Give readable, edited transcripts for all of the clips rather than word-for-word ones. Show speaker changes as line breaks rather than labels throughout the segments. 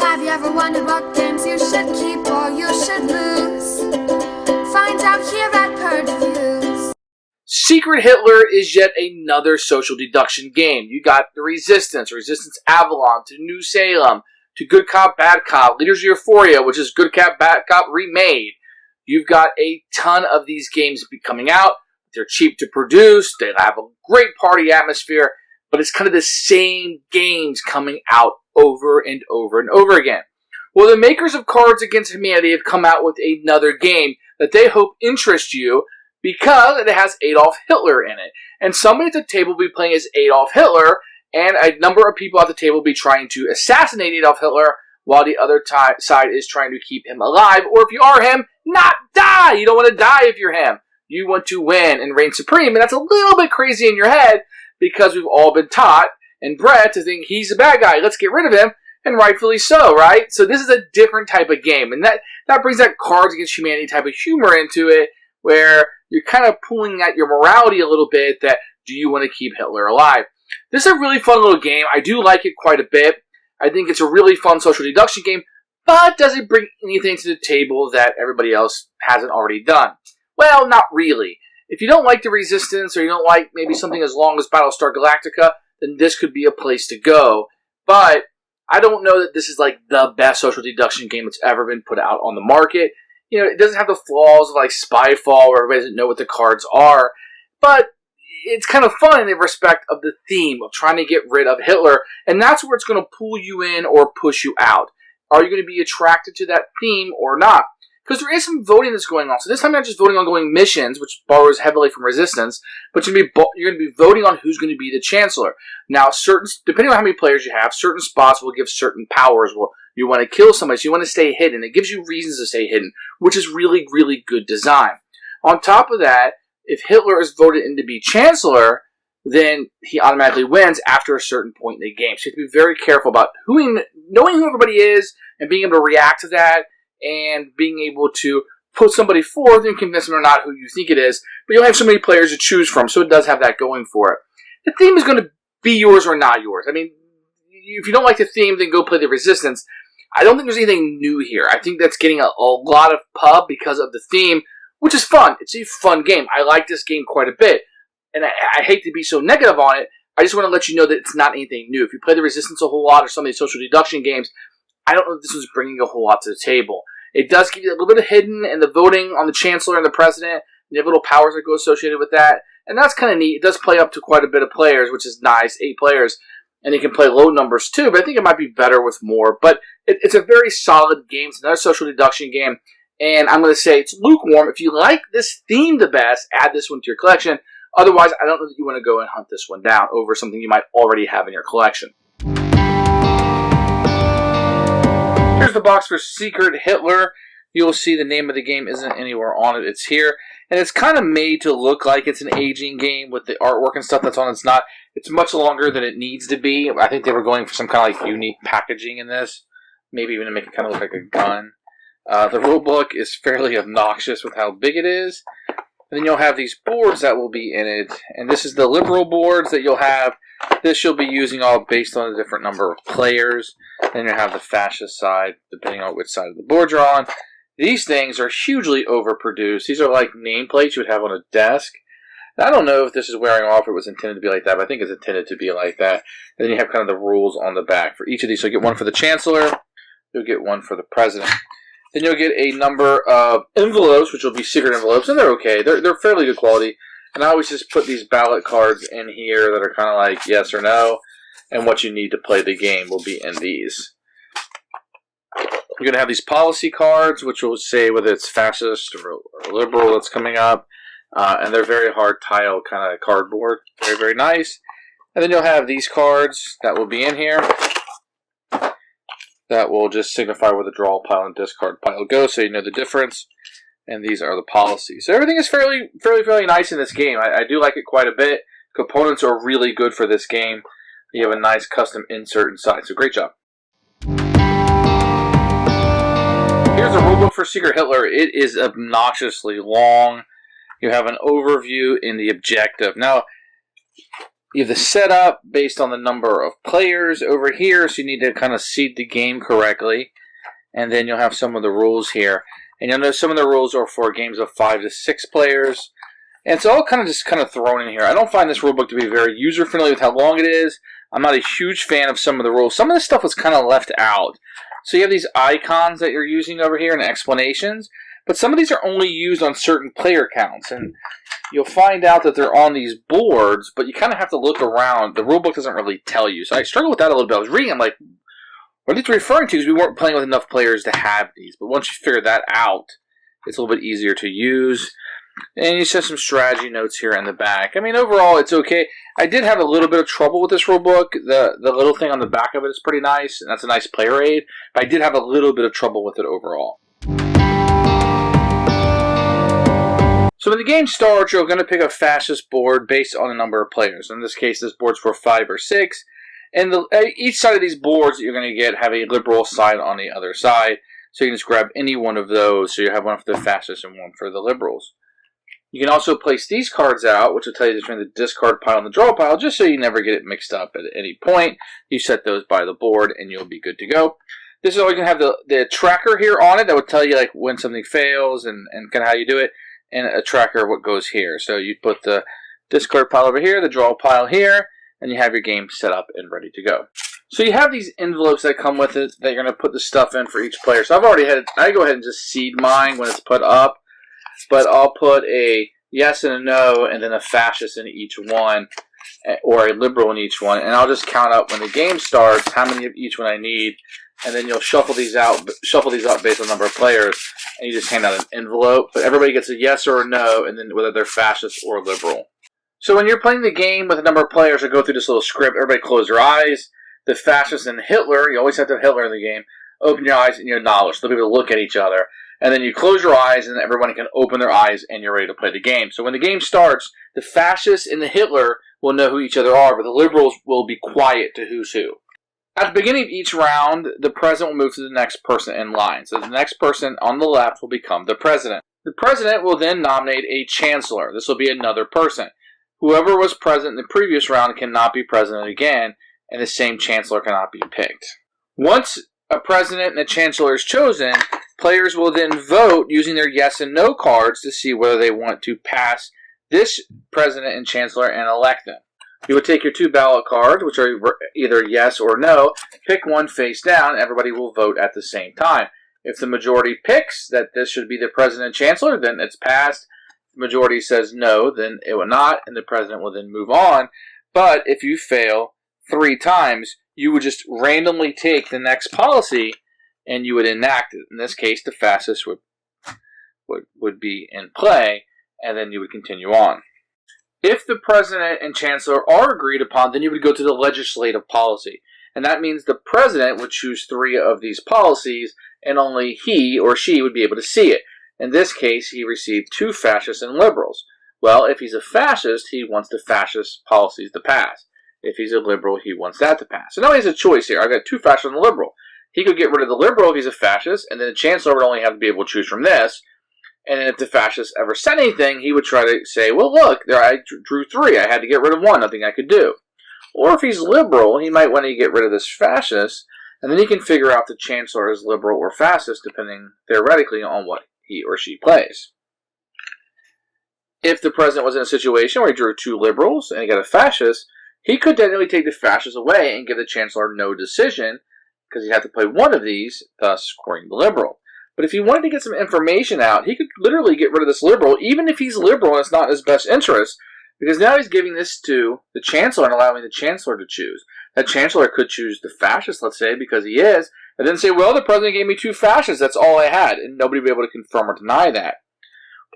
Have you ever wondered what games you should keep or you should lose? Find out here at Purge Reviews.
Secret Hitler is yet another social deduction game. You got the Resistance, Resistance Avalon, to New Salem, to Good Cop, Bad Cop, Leaders of Euphoria, which is Good Cop, Bad Cop remade. You've got a ton of these games coming out. They're cheap to produce. They have a great party atmosphere, but it's kind of the same games coming out over and over and over again. Well, the makers of Cards Against Humanity have come out with another game that they hope interests you because it has Adolf Hitler in it. And somebody at the table will be playing as Adolf Hitler, and a number of people at the table will be trying to assassinate Adolf Hitler while the other side is trying to keep him alive, or if you are him, not die! You don't want to die if you're him. You want to win and reign supreme, and that's a little bit crazy in your head because we've all been taught and bred to think he's a bad guy. Let's get rid of him, and rightfully so, right? So this is a different type of game, and that brings that Cards Against Humanity type of humor into it, where you're kind of pulling at your morality a little bit that, do you want to keep Hitler alive? This is a really fun little game. I do like it quite a bit. I think it's a really fun social deduction game, but does it bring anything to the table that everybody else hasn't already done? Well, not really. If you don't like the Resistance, or you don't like maybe something as long as Battlestar Galactica, then this could be a place to go. But I don't know that this is like the best social deduction game that's ever been put out on the market. You know, it doesn't have the flaws of like Spyfall, where everybody doesn't know what the cards are, but it's kind of fun in the respect of the theme of trying to get rid of Hitler, and that's where it's going to pull you in or push you out. Are you going to be attracted to that theme or not? Because there is some voting that's going on. So this time you're not just voting on going missions, which borrows heavily from Resistance, but you're going to be voting on who's going to be the Chancellor. Now, depending on how many players you have, certain spots will give certain powers. Well, you want to kill somebody, so you want to stay hidden. It gives you reasons to stay hidden, which is really, really good design. On top of that, if Hitler is voted in to be Chancellor, then he automatically wins after a certain point in the game. So you have to be very careful about knowing who everybody is and being able to react to that and being able to put somebody forth and convince them or not who you think it is. But you'll have so many players to choose from, so it does have that going for it. The theme is going to be yours or not yours. I mean, if you don't like the theme, then go play the Resistance. I don't think there's anything new here. I think that's getting a lot of pub because of the theme, which is fun. It's a fun game. I like this game quite a bit. And I hate to be so negative on it. I just want to let you know that it's not anything new. If you play the Resistance a whole lot or some of these social deduction games, I don't know if this was bringing a whole lot to the table. It does give you a little bit of hidden and the voting on the Chancellor and the President. You have little powers that go associated with that. And that's kind of neat. It does play up to quite a bit of players, which is nice. 8 players. And you can play low numbers too, but I think it might be better with more. But it's a very solid game. It's another social deduction game. And I'm going to say it's lukewarm. If you like this theme the best, add this one to your collection. Otherwise, I don't know that you want to go and hunt this one down over something you might already have in your collection. Here's the box for Secret Hitler. You'll see the name of the game isn't anywhere on it. It's here. And it's kind of made to look like it's an aging game with the artwork and stuff that's on it. It's not. It's much longer than it needs to be. I think they were going for some kind of like unique packaging in this. Maybe even to make it kind of look like a gun. The rulebook is fairly obnoxious with how big it is. And then you'll have these boards that will be in it. And this is the liberal boards that you'll have. This you'll be using all based on a different number of players. Then you'll have the fascist side, depending on which side of the board you're on. These things are hugely overproduced. These are like nameplates you would have on a desk. And I don't know if this is wearing off or it was intended to be like that, but I think it's intended to be like that. And then you have kind of the rules on the back for each of these. So you get one for the Chancellor. You'll get one for the President. Then you'll get a number of envelopes, which will be secret envelopes, and they're okay. They're fairly good quality. And I always just put these ballot cards in here that are kind of like yes or no, and what you need to play the game will be in these. You're going to have these policy cards, which will say whether it's fascist or liberal that's coming up, and they're very hard tile kind of cardboard. Very, very nice. And then you'll have these cards that will be in here. That will just signify where the draw pile and discard pile goes, so you know the difference. And these are the policies. So everything is fairly nice in this game. I do like it quite a bit. Components are really good for this game. You have a nice custom insert inside, so great job. Here's a rulebook for Secret Hitler. It is obnoxiously long. You have an overview in the objective. Now, You have the setup based on the number of players over here, so you need to kind of seed the game correctly. And then you'll have some of the rules here. And you'll know some of the rules are for games of 5 to 6 players. And it's all kind of thrown in here. I don't find this rulebook to be very user-friendly with how long it is. I'm not a huge fan of some of the rules. Some of this stuff was kind of left out. So you have these icons that you're using over here and explanations. But some of these are only used on certain player counts. And you'll find out that they're on these boards, but you kind of have to look around. The rulebook doesn't really tell you. So I struggled with that a little bit. I was reading, I'm like, what are these referring to? Because we weren't playing with enough players to have these. But once you figure that out, it's a little bit easier to use. And you set some strategy notes here in the back. I mean, overall, it's okay. I did have a little bit of trouble with this rulebook. The little thing on the back of it is pretty nice, and that's a nice player aid. But I did have a little bit of trouble with it overall. So when the game starts, you're going to pick a fascist board based on a number of players. In this case, this board's for 5 or 6. And each side of these boards that you're going to get have a liberal side on the other side. So you can just grab any one of those. So you have one for the fascists and one for the liberals. You can also place these cards out, which will tell you between the discard pile and the draw pile, just so you never get it mixed up at any point. You set those by the board, and you'll be good to go. This is always going to have the tracker here on it that will tell you like when something fails and kind of how you do it, and a tracker of what goes here. So you put the discard pile over here, the draw pile here, and you have your game set up and ready to go. So you have these envelopes that come with it that you're going to put the stuff in for each player. So I go ahead and just seed mine when it's put up. But I'll put a yes and a no, and then a fascist in each one, or a liberal in each one. And I'll just count up when the game starts how many of each one I need. And then you'll shuffle these up based on the number of players. And you just hand out an envelope. But everybody gets a yes or a no, and then whether they're fascist or liberal. So when you're playing the game with a number of players, I go through this little script. Everybody close their eyes. The fascist and Hitler, you always have to have Hitler in the game. Open your eyes and you acknowledge. They'll be able to look at each other. And then you close your eyes, and everyone can open their eyes, and you're ready to play the game. So when the game starts, the fascists and the Hitler will know who each other are, but the liberals will be quiet to who's who. At the beginning of each round, the president will move to the next person in line. So the next person on the left will become the president. The president will then nominate a chancellor. This will be another person. Whoever was president in the previous round cannot be president again, and the same chancellor cannot be picked. Once a president and a chancellor is chosen, players will then vote using their yes and no cards to see whether they want to pass this president and chancellor and elect them. You will take your 2 ballot cards, which are either yes or no, pick one face down, and everybody will vote at the same time. If the majority picks that this should be the president and chancellor, then it's passed. If the majority says no, then it will not, and the president will then move on. But if you fail 3 times, you would just randomly take the next policy and you would enact it. In this case, the fascist would be in play, and then you would continue on. If the president and chancellor are agreed upon, then you would go to the legislative policy. And that means the president would choose 3 of these policies, and only he or she would be able to see it. In this case, he received 2 fascists and liberals. Well, if he's a fascist, he wants the fascist policies to pass. If he's a liberal, he wants that to pass. So now he has a choice here. I've got 2 fascists and a liberal. He could get rid of the liberal if he's a fascist, and then the chancellor would only have to be able to choose from this. And then if the fascist ever said anything, he would try to say, well, look, there I drew 3. I had to get rid of 1. Nothing I could do. Or if he's liberal, he might want to get rid of this fascist, and then he can figure out the chancellor is liberal or fascist, depending theoretically on what he or she plays. If the president was in a situation where he drew 2 liberals and he got a fascist, he could technically take the fascist away and give the chancellor no decision, because he'd have to play one of these, thus scoring the liberal. But if he wanted to get some information out, he could literally get rid of this liberal, even if he's liberal and it's not in his best interest, because now he's giving this to the chancellor and allowing the chancellor to choose. That chancellor could choose the fascist, let's say, because he is, and then say, well, the president gave me 2 fascists, that's all I had, and nobody would be able to confirm or deny that.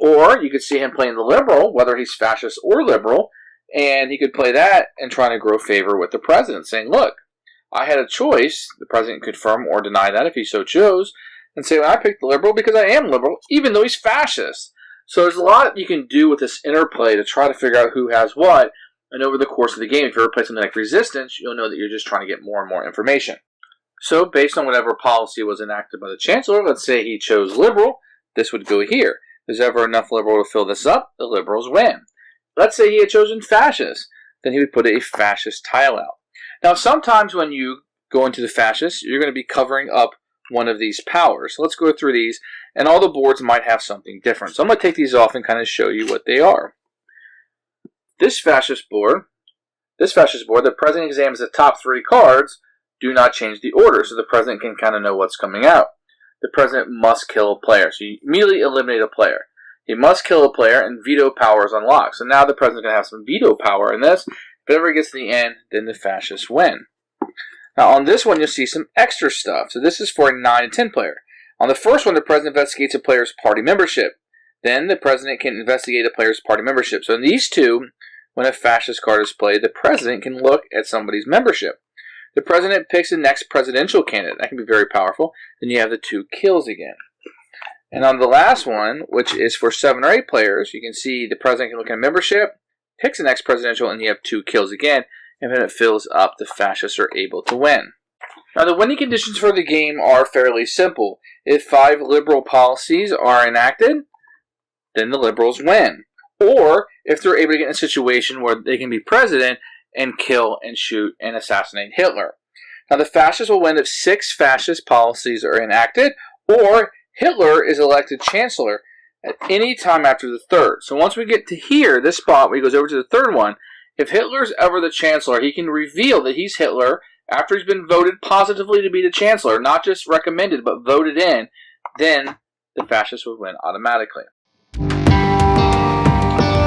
Or you could see him playing the liberal, whether he's fascist or liberal, and he could play that and trying to grow favor with the president, saying, look, I had a choice. The president could confirm or deny that if he so chose, and say, well, I picked the liberal because I am liberal, even though he's fascist. So there's a lot you can do with this interplay to try to figure out who has what, and over the course of the game, if you ever play something like Resistance, you'll know that you're just trying to get more and more information. So based on whatever policy was enacted by the chancellor, let's say he chose liberal, this would go here. If there's ever enough liberal to fill this up, the liberals win. Let's say he had chosen fascist. then he would put a fascist tile out. Now, sometimes when you go into the fascist, you're going to be covering up one of these powers. So let's go through these, and all the boards might have something different. So I'm going to take these off and kind of show you what they are. This fascist board, the president examines the top 3 cards, do not change the order, so the president can kind of know what's coming out. The president must kill a player, so you immediately eliminate a player. He must kill a player, and veto power is unlocked. So now the president's going to have some veto power in this. If it ever gets to the end, then the fascists win. Now on this one, you'll see some extra stuff. So this is for a 9 and 10 player. On the first one, the president investigates a player's party membership. Then the president can investigate a player's party membership. So in these two, when a fascist card is played, the president can look at somebody's membership. The president picks the next presidential candidate. That can be very powerful. Then you have the 2 kills again. And on the last one, which is for 7 or 8 players, you can see the president can look at membership, picks the next presidential, and you have 2 kills again. And then it fills up, the fascists are able to win. Now the winning conditions for the game are fairly simple. If 5 liberal policies are enacted, then the liberals win. Or if they're able to get in a situation where they can be president and kill and shoot and assassinate Hitler. Now the fascists will win if 6 fascist policies are enacted, or Hitler is elected chancellor at any time after the 3rd. So once we get to here, this spot where he goes over to the 3rd one, if Hitler's ever the chancellor, he can reveal that he's Hitler after he's been voted positively to be the chancellor, not just recommended, but voted in, then the fascists would win automatically.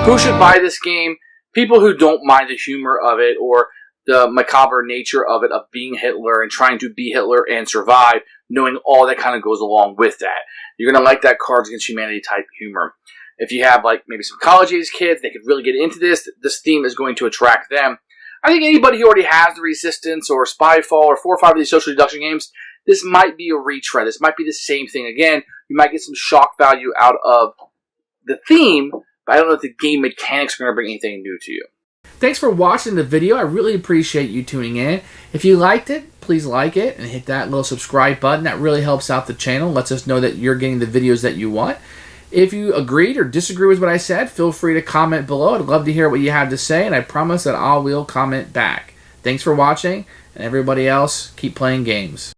Who should buy this game? People who don't mind the humor of it or the macabre nature of it, of being Hitler and trying to be Hitler and survive, knowing all that kind of goes along with that. You're going to like that Cards Against Humanity type humor. If you have like maybe some college-age kids, they could really get into this. This theme is going to attract them. I think anybody who already has the Resistance or Spyfall or 4 or 5 of these social deduction games, this might be a retread. This might be the same thing again. You might get some shock value out of the theme, but I don't know if the game mechanics are going to bring anything new to you. Thanks for watching the video. I really appreciate you tuning in. If you liked it, please like it and hit that little subscribe button. That really helps out the channel, lets us know that you're getting the videos that you want. If you agreed or disagree with what I said, feel free to comment below. I'd love to hear what you have to say, and I promise that I will comment back. Thanks for watching, and everybody else, keep playing games.